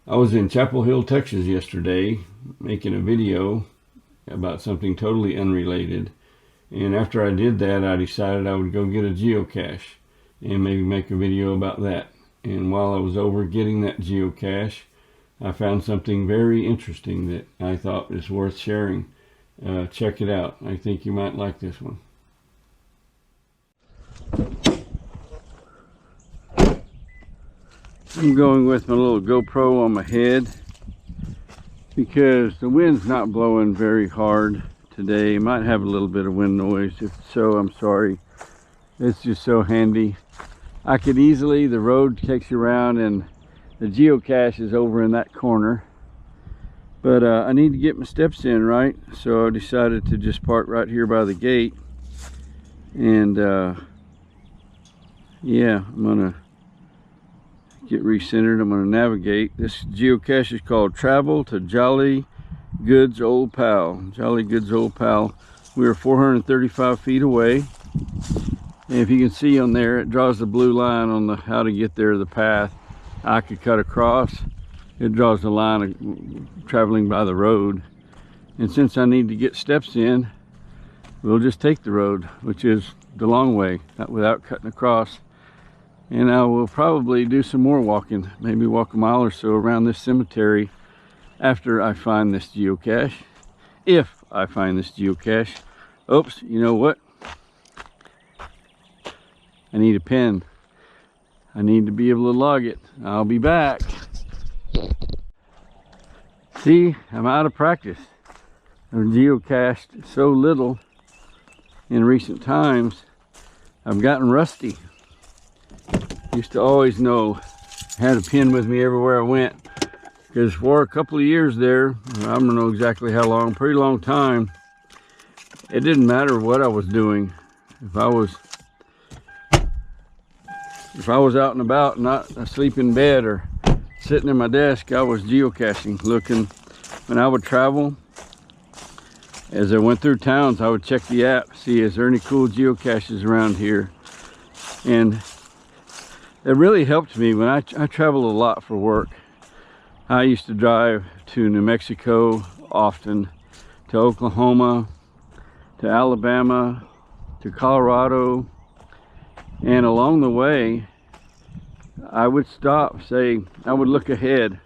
I was in Chapel Hill, Texas yesterday making a video about something totally unrelated. And after I did that, I decided I would go get a geocache and maybe make a video about that. And while I was over getting that geocache, I found something very interesting that I thought is worth sharing. Check it out. I think you might like this one. I'm going with my little GoPro on my head because the wind's not blowing very hard today. Might have a little bit of wind noise. If so, I'm sorry. It's just so handy. I could easily, the road takes you around and the geocache is over in that corner. But I need to get my steps in, right? So I decided to just park right here by the gate. And yeah, I'm gonna get recentered. I'm going to navigate. This geocache is called Travel to Jolly Goods Old Pal. Jolly Goods Old Pal. We are 435 feet away. And if you can see on there, it draws the blue line on the how to get there, the path I could cut across. It draws the line of traveling by the road. And since I need to get steps in, we'll just take the road, which is the long way, without cutting across. And I will probably do some more walking, maybe walk a mile or so around this cemetery after I find this geocache. If I find this geocache. Oops, you know what? I need a pen. I need to be able to log it. I'll be back. See, I'm out of practice. I've geocached so little in recent times, I've gotten rusty. Used to always know, had a pen with me everywhere I went, because for a couple of years there, I don't know exactly how long, pretty long time, it didn't matter what I was doing. If I was out and about, not asleep in bed or sitting in my desk, I was geocaching, looking. When I would travel, as I went through towns, I would check the app, see is there any cool geocaches around here. And it really helped me when I travel a lot for work. I used to drive to New Mexico often, to Oklahoma, to Alabama, to Colorado, and along the way I would stop, say I would look ahead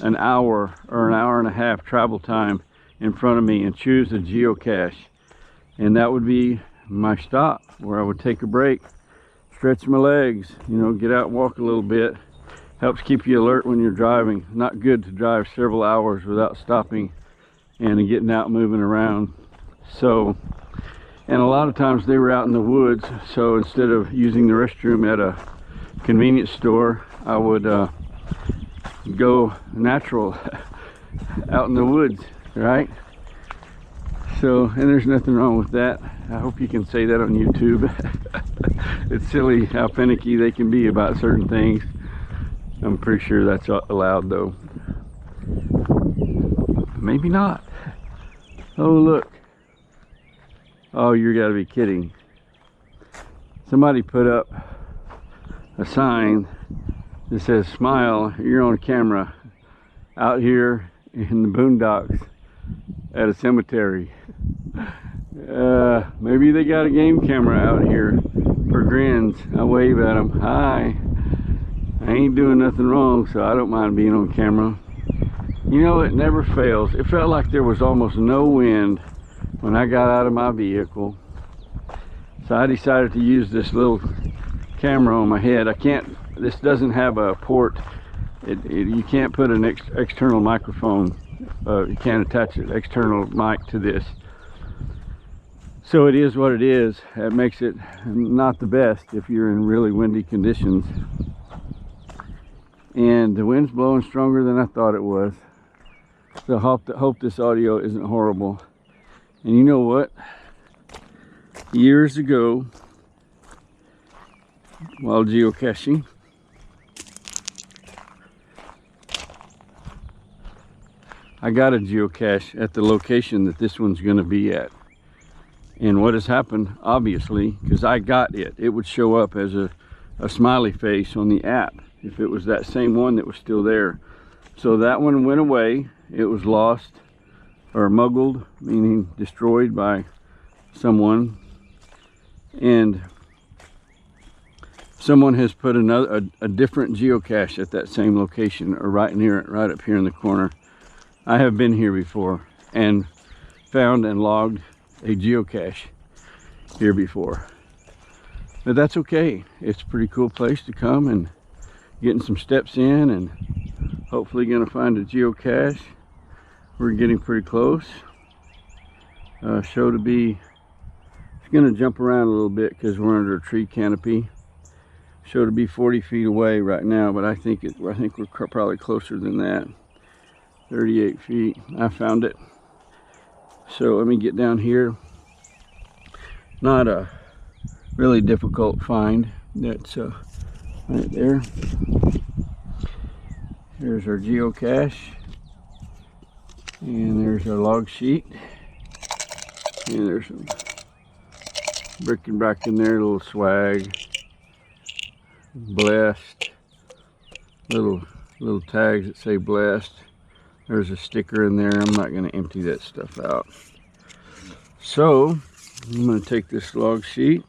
an hour or an hour and a half travel time in front of me and choose a geocache, and that would be my stop where I would take a break, stretch my legs, you know, get out and walk a little bit. Helps keep you alert when you're driving. Not good to drive several hours without stopping and getting out and moving around. So, and a lot of times they were out in the woods, so instead of using the restroom at a convenience store, I would go natural out in the woods, right? So, and there's nothing wrong with that. I hope you can say that on YouTube. It's silly how finicky they can be about certain things. I'm pretty sure that's allowed though. Maybe not. Oh, look. Oh, you gotta be kidding. Somebody put up a sign that says, "Smile, you're on camera," out here in the boondocks at a cemetery. Maybe they got a game camera out here for grins. I wave at them. Hi. I ain't doing nothing wrong, so I don't mind being on camera. You know, it never fails. It felt like there was almost no wind when I got out of my vehicle. So I decided to use this little camera on my head. This doesn't have a port. You can't put an external microphone. You can't attach an external mic to this. So it is what it is. It makes it not the best if you're in really windy conditions. And the wind's blowing stronger than I thought it was. So hope this audio isn't horrible. And you know what? Years ago, while geocaching, I got a geocache at the location that this one's going to be at. And what has happened, obviously, because I got it, it would show up as a smiley face on the app if it was that same one that was still there. So that one went away. It was lost or muggled, meaning destroyed by someone. And someone has put a different geocache at that same location, or right near it, right up here in the corner. I have been here before and found and logged a geocache here before. But that's okay. It's a pretty cool place to come and getting some steps in, and hopefully gonna find a geocache. We're getting pretty close. Show to be, it's gonna jump around a little bit because we're under a tree canopy. Show to be 40 feet away right now, but I think we're probably closer than that. 38 feet. I found it. So let me get down here. Not a really difficult find. That's right there. Here's our geocache, and there's our log sheet, and there's some bric-a-brac in there, a little swag, blessed, little tags that say blessed. There's a sticker in there. I'm not going to empty that stuff out. So I'm going to take this log sheet.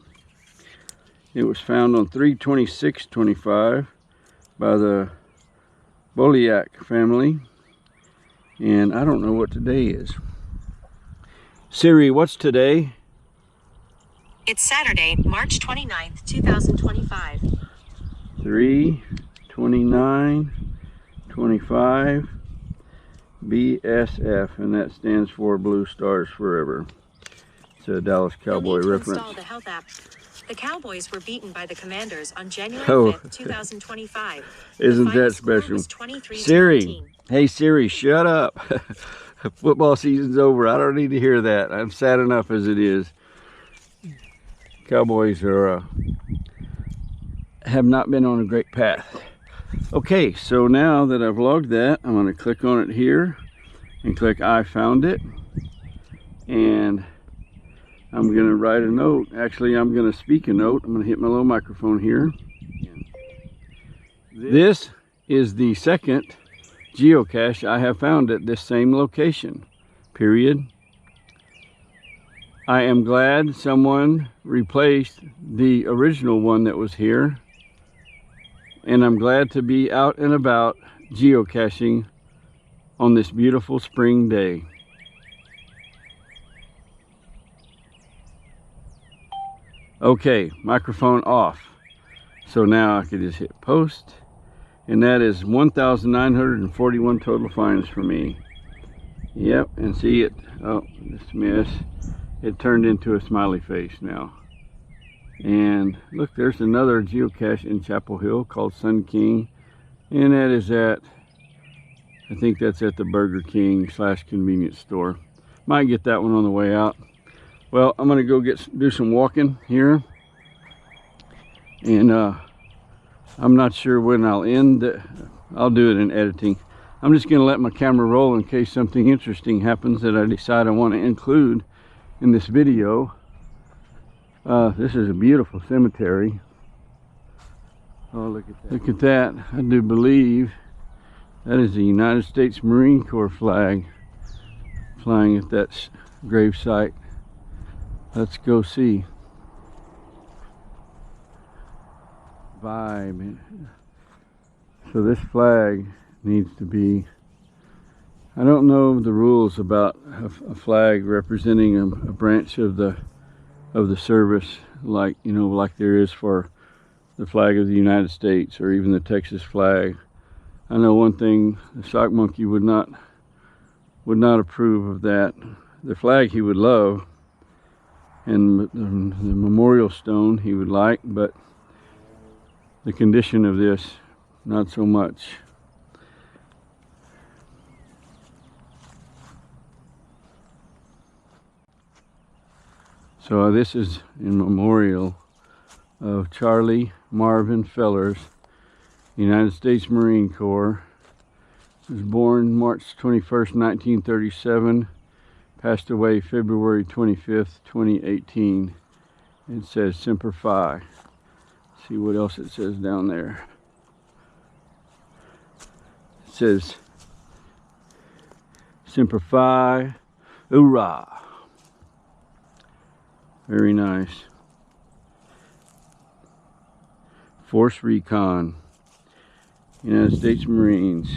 It was found on 3/26/25 by the Boliak family, and I don't know what today is. Siri, what's today? It's Saturday, March 29th, 2025. 3/29/25 BSF, and that stands for Blue Stars Forever. It's a Dallas Cowboy reference. Install the health app. The Cowboys were beaten by the Commanders on January 5th, 2025. Isn't that special? Siri, hey Siri, shut up. Football season's over. I don't need to hear that. I'm sad enough as it is. Cowboys are have not been on a great path. Okay, so now that I've logged that, I'm going to click on it here and click I found it, and I'm going to write a note. Actually, I'm going to speak a note. I'm going to hit my little microphone here. This is the second geocache I have found at this same location, period. I am glad someone replaced the original one that was here, and I'm glad to be out and about geocaching on this beautiful spring day. Okay, microphone off. So now I can just hit post, and that is 1,941 total finds for me. Yep, and see it, oh, just a miss. It turned into a smiley face now. And look, there's another geocache in Chapel Hill called Sun King, and that is at, I think that's at the Burger King / convenience store. Might get that one on the way out. Well, I'm gonna go do some walking here, and I'm not sure when I'll end. I'll do it in editing. I'm just gonna let my camera roll in case something interesting happens that I decide I want to include in this video. This is a beautiful cemetery. Oh, look at that. Look at that. I do believe that is the United States Marine Corps flag flying at that grave site. Let's go see. Vibe. So this flag needs to be, I don't know the rules about a flag representing a branch of the service, like, you know, like there is for the flag of the United States or even the Texas flag. I know one thing, the sock monkey would not approve of that. The flag he would love, and the memorial stone he would like, but the condition of this, not so much. So this is in memorial of Charlie Marvin Fellers, United States Marine Corps. He was born March 21st, 1937. Passed away February 25th, 2018. It says Semper Fi. See what else it says down there. It says Semper Fi, hoorah. Very nice. Force Recon, United States Marines.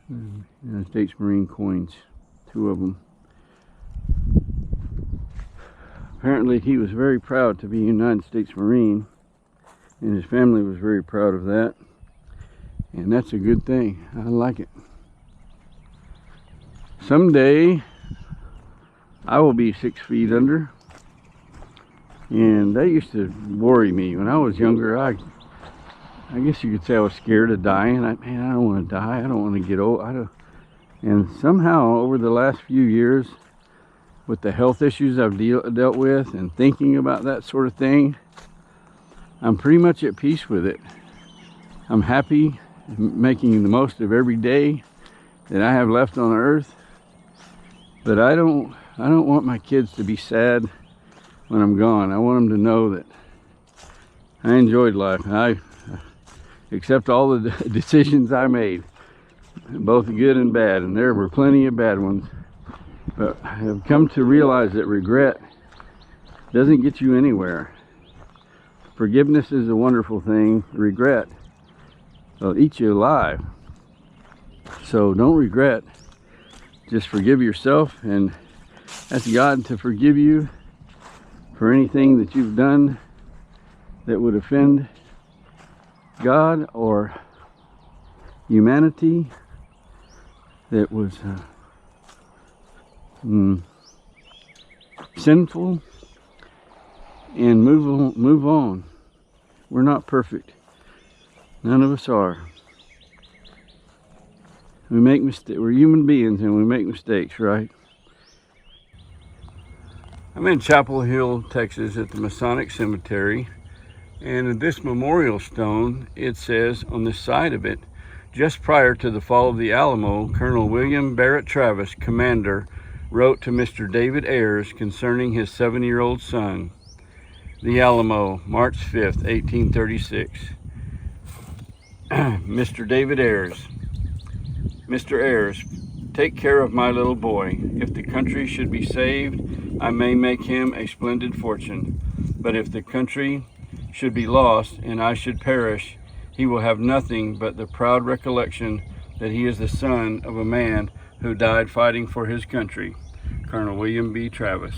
United States Marine coins, 2 of them. Apparently he was very proud to be a United States Marine, and his family was very proud of that. And that's a good thing. I like it. Someday I will be 6 feet under. And that used to worry me. When I was younger, I guess you could say I was scared of dying. Man, I don't want to die. I don't want to get old. And somehow, over the last few years, with the health issues I've dealt with and thinking about that sort of thing, I'm pretty much at peace with it. I'm happy, making the most of every day that I have left on earth. But I don't want my kids to be sad when I'm gone. I want them to know that I enjoyed life. I accept all the decisions I made, both good and bad, and there were plenty of bad ones. But I have come to realize that regret doesn't get you anywhere. Forgiveness is a wonderful thing. Regret will eat you alive. So don't regret. Just forgive yourself and ask God to forgive you for anything that you've done that would offend God or humanity, that was sinful, and move on. We're not perfect. None of us are. We make mistakes. We're human beings and we make mistakes, right? I'm in Chapel Hill, Texas at the Masonic Cemetery, and at this memorial stone, it says on the side of it, just prior to the fall of the Alamo, Colonel William Barrett Travis, commander, wrote to Mr. David Ayers concerning his 7-year-old son. The Alamo, March 5th, 1836. Mr. David Ayers. Mr. Ayers, take care of my little boy. If the country should be saved, I may make him a splendid fortune. But if the country should be lost and I should perish, he will have nothing but the proud recollection that he is the son of a man who died fighting for his country. Colonel William B. Travis.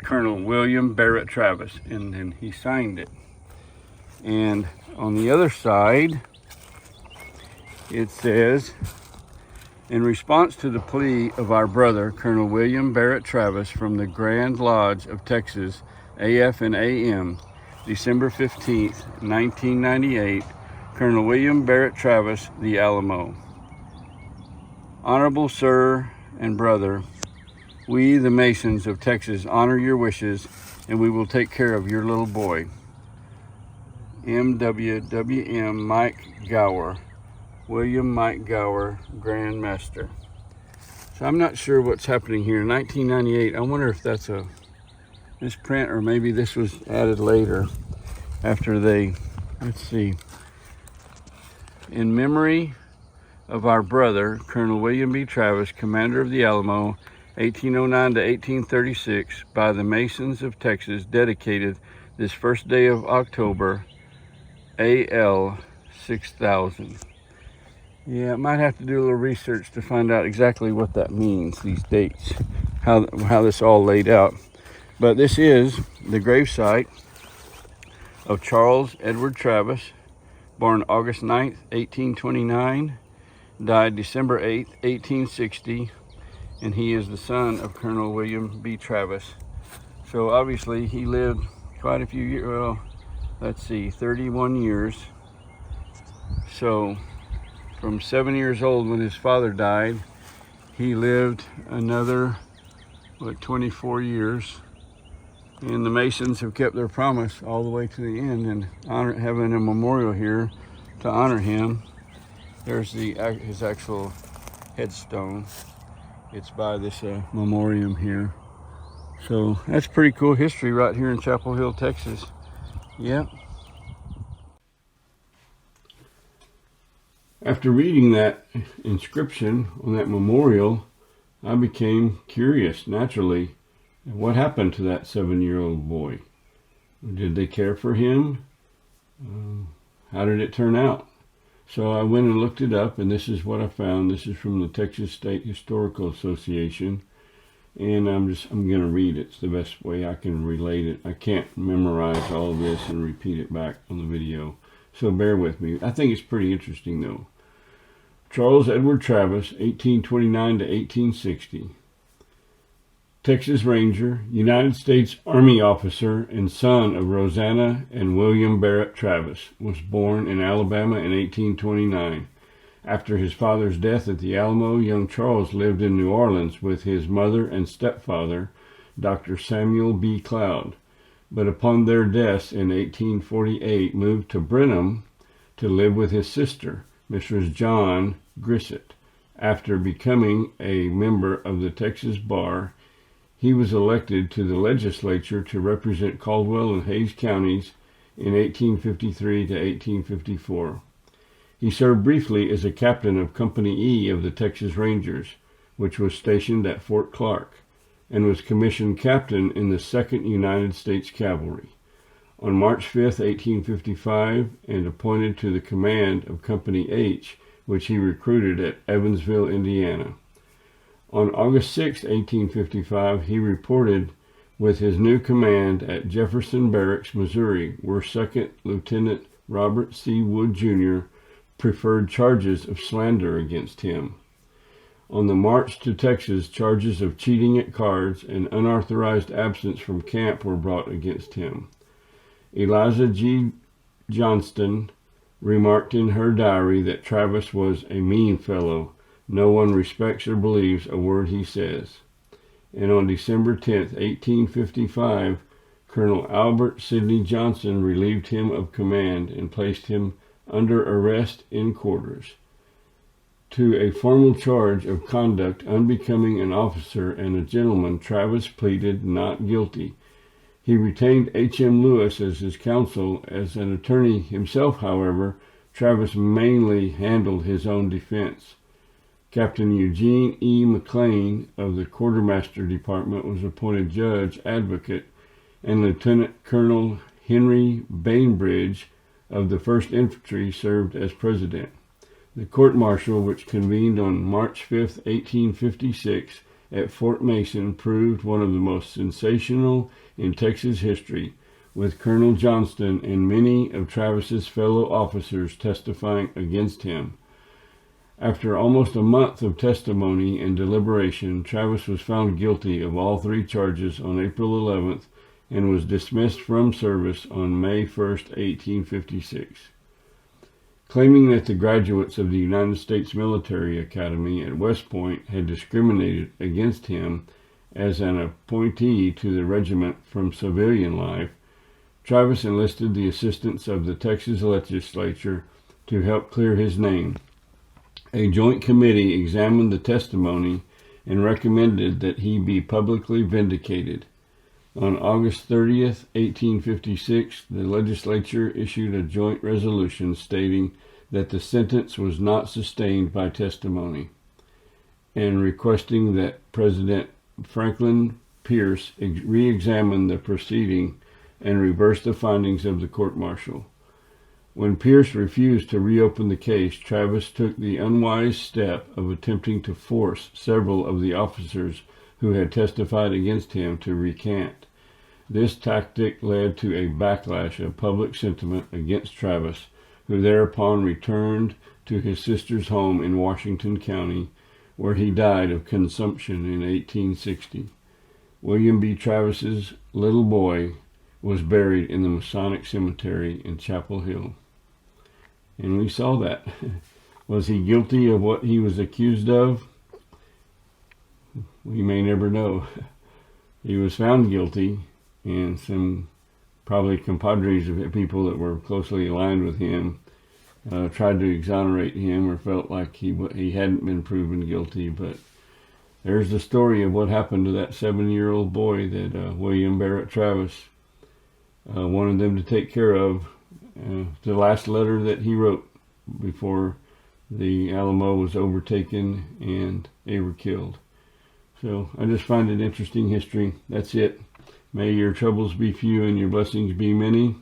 Colonel William Barrett Travis. And then he signed it. And on the other side, it says, in response to the plea of our brother, Colonel William Barrett Travis, from the Grand Lodge of Texas, AF and AM, December 15th, 1998, Colonel William Barrett Travis, the Alamo. Honorable Sir and Brother, we, the Masons of Texas, honor your wishes, and we will take care of your little boy. MWWM Mike Gower. William Mike Gower, Grand Master. So I'm not sure what's happening here. 1998, I wonder if that's a misprint or maybe this was added later after they, let's see. In memory of our brother, Colonel William B. Travis, commander of the Alamo, 1809 to 1836, by the Masons of Texas, dedicated this first day of October, AL 6000. Yeah, I might have to do a little research to find out exactly what that means, these dates, how this all laid out. But this is the gravesite of Charles Edward Travis, born August 9th, 1829, died December 8th, 1860, and he is the son of Colonel William B. Travis. So obviously he lived quite a few years, well, let's see, 31 years. So from 7 years old when his father died, he lived another, 24 years. And the Masons have kept their promise all the way to the end and having a memorial here to honor him. There's his actual headstone. It's by this memoriam here. So that's pretty cool history right here in Chapel Hill, Texas. Yep. After reading that inscription on that memorial, I became curious, naturally. What happened to that 7-year-old boy? Did they care for him? How did it turn out? So I went and looked it up, and this is what I found. This is from the Texas State Historical Association, and I'm going to read it. It's the best way I can relate it. I can't memorize all of this and repeat it back on the video, so bear with me. I think it's pretty interesting, though. Charles Edward Travis, 1829 to 1860. Texas Ranger, United States Army officer, and son of Rosanna and William Barrett Travis, was born in Alabama in 1829. After his father's death at the Alamo, young Charles lived in New Orleans with his mother and stepfather, Dr. Samuel B. Cloud, but upon their deaths in 1848 moved to Brenham to live with his sister, Mrs. John Grissett. After becoming a member of the Texas Bar, he was elected to the legislature to represent Caldwell and Hays counties in 1853 to 1854. He served briefly as a captain of Company E of the Texas Rangers, which was stationed at Fort Clark, and was commissioned captain in the 2nd United States Cavalry. On March 5, 1855, and appointed to the command of Company H, which he recruited at Evansville, Indiana. On August 6, 1855, he reported with his new command at Jefferson Barracks, Missouri, where 2nd Lieutenant Robert C. Wood, Jr. preferred charges of slander against him. On the march to Texas, charges of cheating at cards and unauthorized absence from camp were brought against him. Eliza G. Johnston remarked in her diary that Travis was a mean fellow. No one respects or believes a word he says. And on December 10, 1855, Colonel Albert Sidney Johnson relieved him of command and placed him under arrest in quarters. To a formal charge of conduct unbecoming an officer and a gentleman, Travis pleaded not guilty. He retained H.M. Lewis as his counsel. As an attorney himself, however, Travis mainly handled his own defense. Captain Eugene E. McLean of the Quartermaster Department was appointed judge advocate, and Lieutenant Colonel Henry Bainbridge of the 1st Infantry served as president. The court-martial, which convened on March 5, 1856, at Fort Mason, proved one of the most sensational in Texas history, with Colonel Johnston and many of Travis's fellow officers testifying against him. After almost a month of testimony and deliberation, Travis was found guilty of all 3 charges on April 11th and was dismissed from service on May 1, 1856. Claiming that the graduates of the United States Military Academy at West Point had discriminated against him as an appointee to the regiment from civilian life, Travis enlisted the assistance of the Texas legislature to help clear his name. A joint committee examined the testimony and recommended that he be publicly vindicated. On August 30th, 1856, the legislature issued a joint resolution stating that the sentence was not sustained by testimony, and requesting that President Franklin Pierce re-examine the proceeding and reverse the findings of the court-martial. When Pierce refused to reopen the case, Travis took the unwise step of attempting to force several of the officers who had testified against him to recant. This tactic led to a backlash of public sentiment against Travis, who thereupon returned to his sister's home in Washington County, where he died of consumption in 1860. William B. Travis's little boy was buried in the Masonic Cemetery in Chapel Hill. And we saw that. Was he guilty of what he was accused of? We may never know. He was found guilty, and some probably compadres of people that were closely aligned with him tried to exonerate him or felt like he hadn't been proven guilty. But there's the story of what happened to that 7-year-old boy that William Barrett Travis wanted them to take care of. The last letter that he wrote before the Alamo was overtaken and they were killed. So I just find it interesting history. That's it. May your troubles be few and your blessings be many.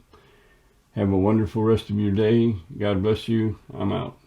Have a wonderful rest of your day. God bless you. I'm out.